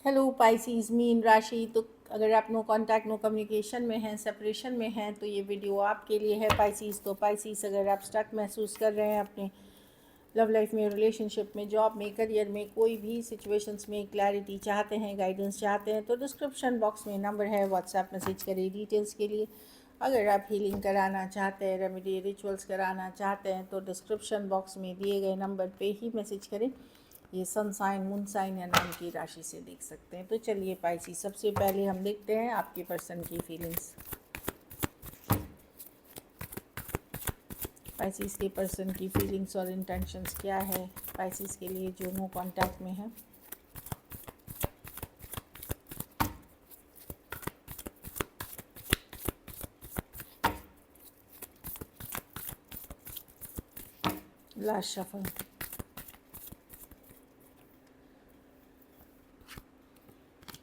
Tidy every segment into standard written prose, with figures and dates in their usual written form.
Hello Pisces mean राशि। तो अगर आप नो कांटेक्ट नो कम्युनिकेशन में हैं, सेपरेशन में हैं, तो ये वीडियो आपके लिए है पाइसीज। तो पाइसीज, अगर आप स्टक महसूस कर रहे हैं अपने लव लाइफ में, रिलेशनशिप में, जॉब में, करियर में, कोई भी सिचुएशंस में क्लैरिटी चाहते हैं, गाइडेंस चाहते हैं, तो डिस्क्रिप्शन बॉक्स में नंबर है, व्हाट्सएप मैसेज करिए डिटेल्स के लिए। अगर आप हीलिंग कराना चाहते हैं, रेमेडी रिचुअल्स कराना चाहते हैं, तो डिस्क्रिप्शन बॉक्स में दिए गए नंबर पे ही मैसेज करें। ये सन साइन, मून साइन या नाम की राशि से देख सकते हैं। तो चलिए पाइसी, सबसे पहले हम देखते हैं आपके पर्सन की फीलिंग्स। पाइसिस के पर्सन की फीलिंग्स और इंटेंशंस क्या है पाइसिस के लिए जो नो कांटेक्ट में है। Last shuffle.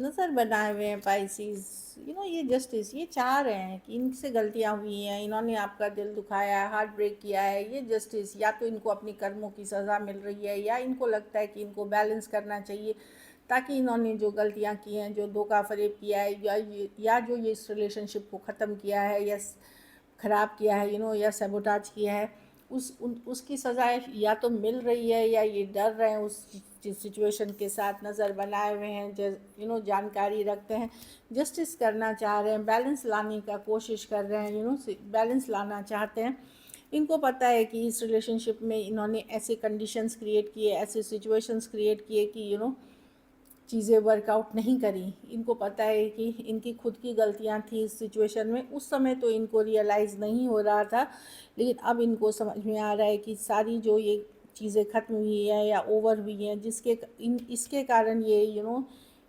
नज़र बनाए हुए हैं पाइसिस, ये जस्टिस, ये चाह रहे हैं कि इनसे गलतियां हुई हैं, इन्होंने आपका दिल दुखाया है, हार्ट ब्रेक किया है। ये जस्टिस, या तो इनको अपनी कर्मों की सज़ा मिल रही है, या इनको लगता है कि इनको बैलेंस करना चाहिए, ताकि इन्होंने जो गलतियां की हैं, जो धोखा फरेब किया है, या जो ये इस रिलेशनशिप को ख़त्म किया है, या ख़राब किया है, या सैबोटाज किया है, उसकी सज़ाएँ या तो मिल रही है, या ये डर रहे हैं उस सिचुएशन के साथ। नज़र बनाए हुए हैं, जानकारी रखते हैं, जस्टिस करना चाह रहे हैं, बैलेंस लाने का कोशिश कर रहे हैं, बैलेंस लाना चाहते हैं। इनको पता है कि इस रिलेशनशिप में इन्होंने ऐसे कंडीशंस क्रिएट किए, ऐसे सिचुएशंस क्रिएट किए कि चीज़ें वर्कआउट नहीं करी। इनको पता है कि इनकी खुद की गलतियां थी इस सिचुएशन में। उस समय तो इनको रियलाइज़ नहीं हो रहा था, लेकिन अब इनको समझ में आ रहा है कि सारी जो ये चीज़ें ख़त्म हुई हैं या ओवर हुई हैं, इसके कारण ये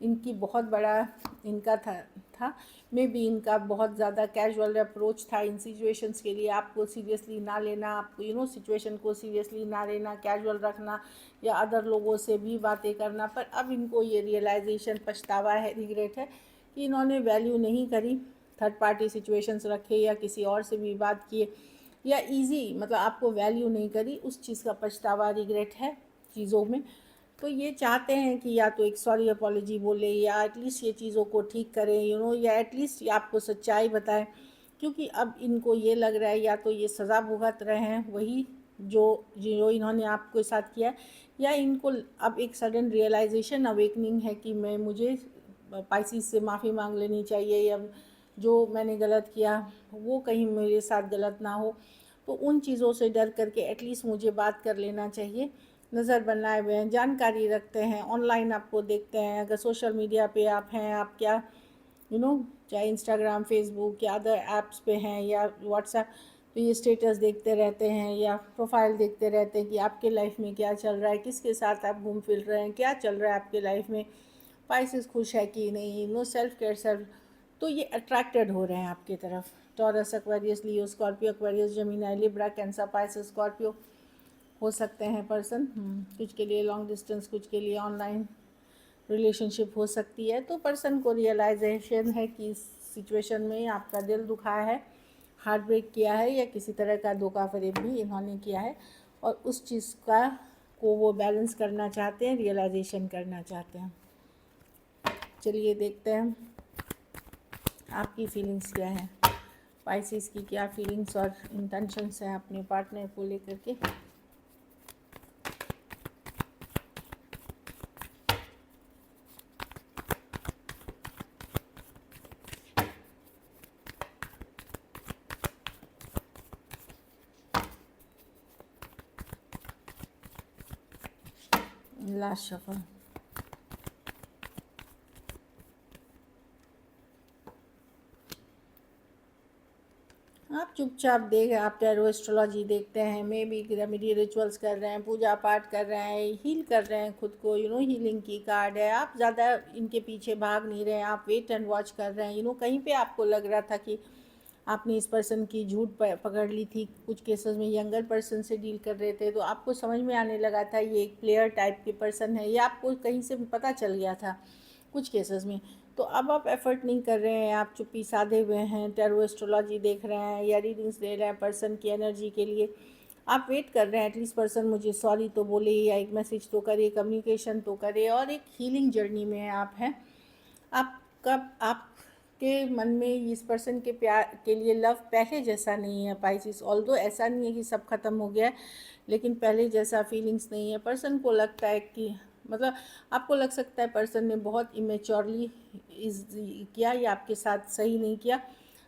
इनकी बहुत बड़ा इनका था मे बी इनका बहुत ज़्यादा कैजुअल अप्रोच था इन सिचुएशंस के लिए। आपको सीरियसली ना लेना, आपको सिचुएशन को सीरियसली ना लेना, कैजुअल रखना, या अदर लोगों से भी बातें करना। पर अब इनको ये रियलाइजेशन, पछतावा है, रिग्रेट है कि इन्होंने वैल्यू नहीं करी, थर्ड पार्टी सिचुएशंस रखे, या किसी और से भी बात किए, या इजी मतलब आपको वैल्यू नहीं करी, उस चीज़ का पछतावा, रिग्रेट है चीज़ों में। तो ये चाहते हैं कि या तो एक सॉरी अपॉलॉजी बोले, या एटलीस्ट ये चीज़ों को ठीक करें, या एटलीस्ट आपको सच्चाई बताएं। क्योंकि अब इनको ये लग रहा है या तो ये सज़ा भुगत रहे हैं वही जो जो इन्होंने आपके साथ किया, या इनको अब एक सडन रियलाइजेशन, अवेकनिंग है कि मुझे पाइसिस से माफ़ी मांग लेनी चाहिए, या जो मैंने गलत किया वो कहीं मेरे साथ गलत ना हो। तो उन चीज़ों से डर करके एटलीस्ट मुझे बात कर लेना चाहिए। नज़र बनाए हुए हैं, जानकारी रखते हैं, ऑनलाइन आपको देखते हैं, अगर सोशल मीडिया पे आप हैं, आप क्या चाहे इंस्टाग्राम, फेसबुक या अदर ऐप्स पे हैं, या व्हाट्सएप, तो ये स्टेटस देखते रहते हैं या प्रोफाइल देखते रहते हैं कि आपके लाइफ में क्या चल रहा है, किसके साथ आप घूम फिर रहे हैं, क्या चल रहा है आपके लाइफ में, पाइसेस खुश है कि नहीं, सेल्फ केयर, सेल्फ। तो ये अट्रैक्टेड हो रहे हैं आपकी तरफ। Taurus, Aquarius, Leo, Scorpio, Aquarius, Gemini, Libra, Cancer, Pisces, Scorpio हो सकते हैं पर्सन। कुछ के लिए लॉन्ग डिस्टेंस, कुछ के लिए ऑनलाइन रिलेशनशिप हो सकती है। तो पर्सन को रियलाइजेशन है कि इस सिचुएशन में आपका दिल दुखा है, हार्ट ब्रेक किया है, या किसी तरह का धोखा फरेब भी इन्होंने किया है, और उस चीज़ को वो बैलेंस करना चाहते हैं, रियलाइजेशन करना चाहते हैं। चलिए देखते हैं आपकी फीलिंग्स क्या है, पाइसिस की क्या फीलिंग्स और इंटेंशंस हैं अपने पार्टनर को लेकर के। Last shuffle. आप चुपचाप आप टैरो एस्ट्रोलॉजी देखते हैं, मे बी रेमेडी रिचुअल्स कर रहे हैं, पूजा पाठ कर रहे हैं, हील कर रहे हैं खुद को, हीलिंग की कार्ड है। आप ज़्यादा इनके पीछे भाग नहीं रहे हैं, आप वेट एंड वॉच कर रहे हैं। कहीं पे आपको लग रहा था कि आपने इस पर्सन की झूठ पकड़ ली थी, कुछ केसेस में यंगर पर्सन से डील कर रहे थे, तो आपको समझ में आने लगा था ये एक प्लेयर टाइप के पर्सन है, ये आपको कहीं से पता चल गया था कुछ केसेस में। तो अब आप एफर्ट नहीं कर रहे हैं, आप चुप्पी साधे हुए हैं, टैरो एस्ट्रोलॉजी देख रहे हैं, या रीडिंग्स दे रहे हैं पर्सन की एनर्जी के लिए। आप वेट कर रहे हैं एटलीस्ट पर्सन मुझे सॉरी तो बोले या एक मैसेज तो करे, कम्युनिकेशन तो करे, और एक हीलिंग जर्नी में आप हैं। आपके मन में इस पर्सन के प्यार के लिए लव पहले जैसा नहीं है पाइसिस। ऑल्दो ऐसा नहीं है कि सब खत्म हो गया है, लेकिन पहले जैसा फीलिंग्स नहीं है। पर्सन को लगता है कि मतलब आपको लग सकता है पर्सन ने बहुत इमेच्योरली इस किया या आपके साथ सही नहीं किया।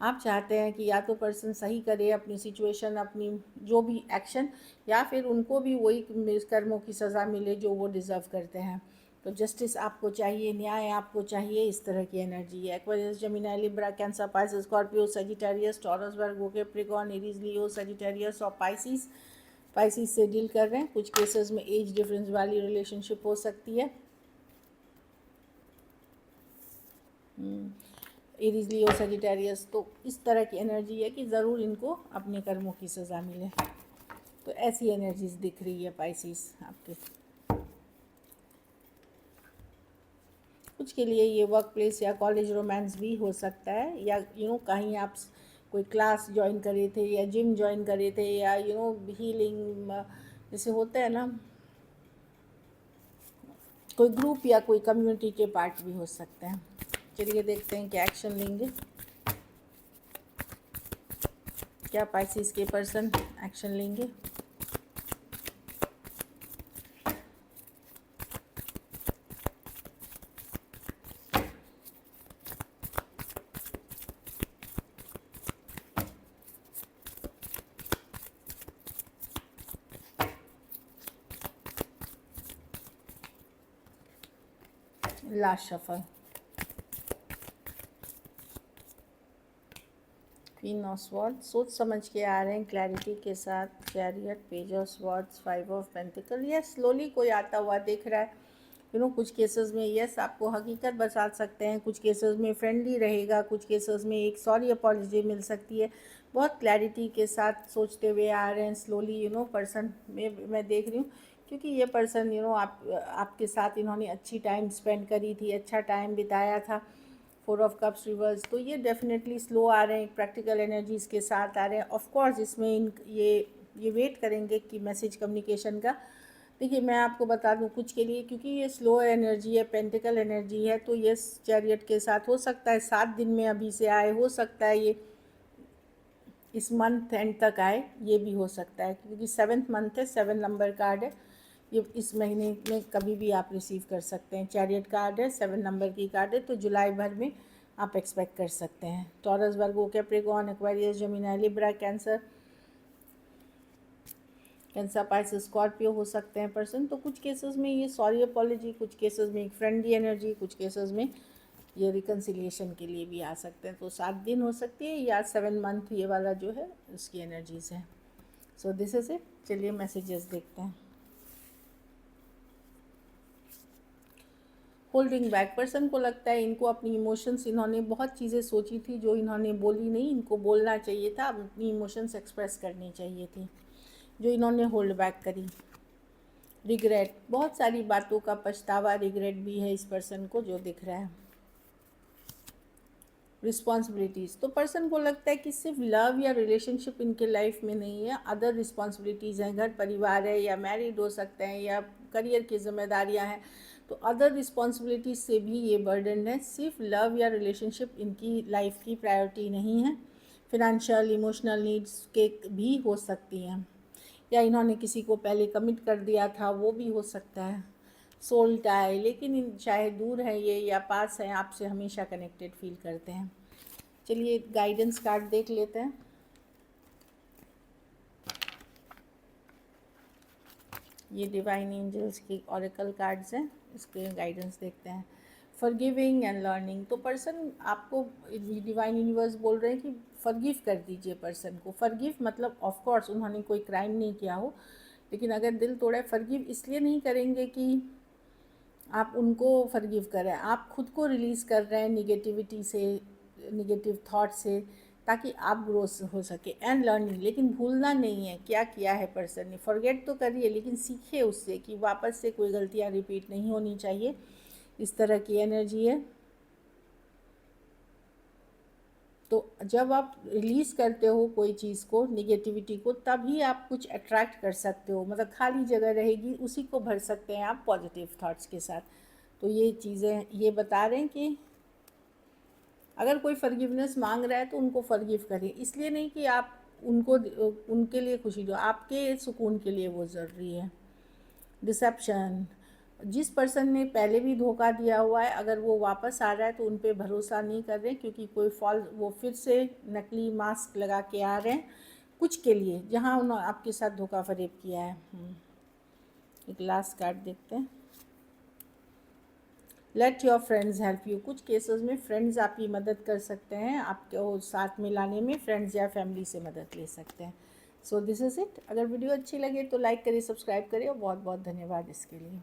आप चाहते हैं कि या तो पर्सन सही करे अपनी सिचुएशन, अपनी जो भी एक्शन, या फिर उनको भी वही कर्मों की सज़ा मिले जो वो डिज़र्व करते हैं। तो जस्टिस आपको चाहिए, न्याय आपको चाहिए, इस तरह की एनर्जी है। Aquarius, Gemini, Libra, Cancer, Pisces, Scorpio, Sagittarius, Taurus, Virgo, Capricorn, Aries, Leo, Sagittarius और पाइसिस। पाइसिस से डील कर रहे हैं। कुछ केसेस में एज डिफरेंस वाली रिलेशनशिप हो सकती है। एरीज, लियो, सजिटेरियस, तो इस तरह की एनर्जी है कि ज़रूर इनको अपने कर्मों की सज़ा मिले। तो ऐसी एनर्जीज दिख रही है पाइसिस आपके। कुछ के लिए ये वर्क प्लेस या कॉलेज रोमांस भी हो सकता है, या कहीं आप कोई क्लास ज्वाइन करे थे या जिम ज्वाइन करे थे, या हीलिंग जैसे होता है ना, कोई ग्रुप या कोई कम्युनिटी के पार्ट भी हो सकते हैं। चलिए देखते हैं क्या एक्शन लेंगे, क्या पाइसिस के पर्सन एक्शन लेंगे। Last shuffle, queen of swords, सोच समझ के आ रहे हैं क्लैरिटी के साथ। Chariot, page of swords, 5 of pentacle. Yes, slowly कोई आता हुआ दिख रहा है। कुछ केसेस में यस आपको हकीकत बता सकते हैं, कुछ केसेस में फ्रेंडली रहेगा, कुछ केसेस में एक सॉरी अपॉलजी मिल सकती है। बहुत क्लैरिटी के साथ सोचते हुए आ रहे हैं स्लोली। पर्सन में मैं देख रही हूँ, क्योंकि ये पर्सन आपके साथ इन्होंने अच्छी टाइम स्पेंड करी थी, अच्छा टाइम बिताया था। 4 ऑफ कप्स रिवर्स, तो ये डेफिनेटली स्लो आ रहे हैं, प्रैक्टिकल एनर्जीज़ के साथ आ रहे हैं। ऑफ कोर्स इसमें ये वेट करेंगे कि मैसेज कम्युनिकेशन का। देखिए मैं आपको बता दूं कुछ के लिए, क्योंकि ये स्लो एनर्जी है, पेंटिकल एनर्जी है, तो ये चैरियट के साथ हो सकता है 7 दिन में अभी से आए, हो सकता है ये इस मंथ एंड तक आए, ये भी हो सकता है, क्योंकि 7th मंथ है, 7 नंबर कार्ड है। ये इस महीने में कभी भी आप रिसीव कर सकते हैं। चैरियट कार्ड है, 7 नंबर की कार्ड है, तो जुलाई भर में आप एक्सपेक्ट कर सकते हैं। Taurus, Virgo, Capricorn, Aquarius, Gemini, Libra, Cancer, Pisces, Scorpio हो सकते हैं पर्सन। तो कुछ केसेस में ये सॉरी अपॉलजी, कुछ केसेस में एक फ्रेंडली एनर्जी, कुछ केसेस में ये रिकन्सिलिएशन के लिए भी आ सकते हैं। तो 7 दिन हो सकती है, या 7 मंथ ये वाला जो है उसकी एनर्जीज है। So this is it. चलिए मैसेजेस देखते हैं। होल्डिंग बैक, पर्सन को लगता है इनको अपनी इमोशंस, इन्होंने बहुत चीज़ें सोची थी जो इन्होंने बोली नहीं, इनको बोलना चाहिए था, अपनी इमोशंस एक्सप्रेस करनी चाहिए थी, जो इन्होंने होल्ड बैक करी। रिग्रेट, बहुत सारी बातों का पछतावा, रिग्रेट भी है इस पर्सन को जो दिख रहा है। रिस्पॉन्सिबिलिटीज़, तो पर्सन को लगता है कि सिर्फ लव या रिलेशनशिप इनके लाइफ में नहीं है, अदर रिस्पॉन्सिबिलिटीज़ हैं, घर परिवार है, या मैरिड हो सकते हैं, या करियर की जिम्मेदारियां हैं। तो अदर रिस्पॉन्सिबिलिटीज़ से भी ये बर्डन है, सिर्फ लव या रिलेशनशिप इनकी लाइफ की प्रायोरिटी नहीं है। फिनेंशियल, इमोशनल नीड्स के भी हो सकती हैं, या इन्होंने किसी को पहले कमिट कर दिया था, वो भी हो सकता है। सोल टाई, लेकिन चाहे दूर है ये या पास है, आपसे हमेशा कनेक्टेड फील करते हैं। चलिए गाइडेंस कार्ड देख लेते हैं। ये डिवाइन एंजल्स की ऑरेकल कार्ड्स हैं, इसके गाइडेंस देखते हैं। फॉरगिविंग एंड लर्निंग, तो पर्सन आपको डिवाइन यूनिवर्स बोल रहे हैं कि फॉरगिव कर दीजिए पर्सन को। फॉरगिव मतलब ऑफ कोर्स उन्होंने कोई क्राइम नहीं किया हो, लेकिन अगर दिल तोड़ा है, फॉरगिव इसलिए नहीं करेंगे कि आप उनको फॉरगिव करें, आप खुद को रिलीज़ कर रहे हैं निगेटिविटी से, निगेटिव थॉट से, ताकि आप ग्रो हो सके। एंड लर्निंग, लेकिन भूलना नहीं है क्या किया है पर्सन ने, फॉरगेट तो करिए लेकिन सीखिए उससे कि वापस से कोई गलतियाँ रिपीट नहीं होनी चाहिए। इस तरह की एनर्जी है। तो जब आप रिलीज़ करते हो कोई चीज़ को, निगेटिविटी को, तभी आप कुछ अट्रैक्ट कर सकते हो, मतलब खाली जगह रहेगी उसी को भर सकते हैं आप पॉजिटिव थॉट्स के साथ। तो ये चीज़ें ये बता रहे हैं कि अगर कोई फॉरगिवनेस मांग रहा है तो उनको फॉरगिव करिए, इसलिए नहीं कि आप उनको उनके लिए खुशी दो, आपके सुकून के लिए वो ज़रूरी है। डिसेप्शन, जिस पर्सन ने पहले भी धोखा दिया हुआ है, अगर वो वापस आ रहा है तो उन पे भरोसा नहीं कर रहे, क्योंकि कोई फॉल्स, वो फिर से नकली मास्क लगा के आ रहे हैं कुछ के लिए, जहाँ उन्होंने आपके साथ धोखा फरेब किया है। एक लास्ट कार्ड देखते हैं। Let your friends help you, कुछ केसेस में फ्रेंड्स आपकी मदद कर सकते हैं, आपको साथ में लाने में फ्रेंड्स या फैमिली से मदद ले सकते हैं। So this is it. अगर वीडियो अच्छी लगे तो लाइक करिए, सब्सक्राइब करिए, और बहुत बहुत धन्यवाद इसके लिए।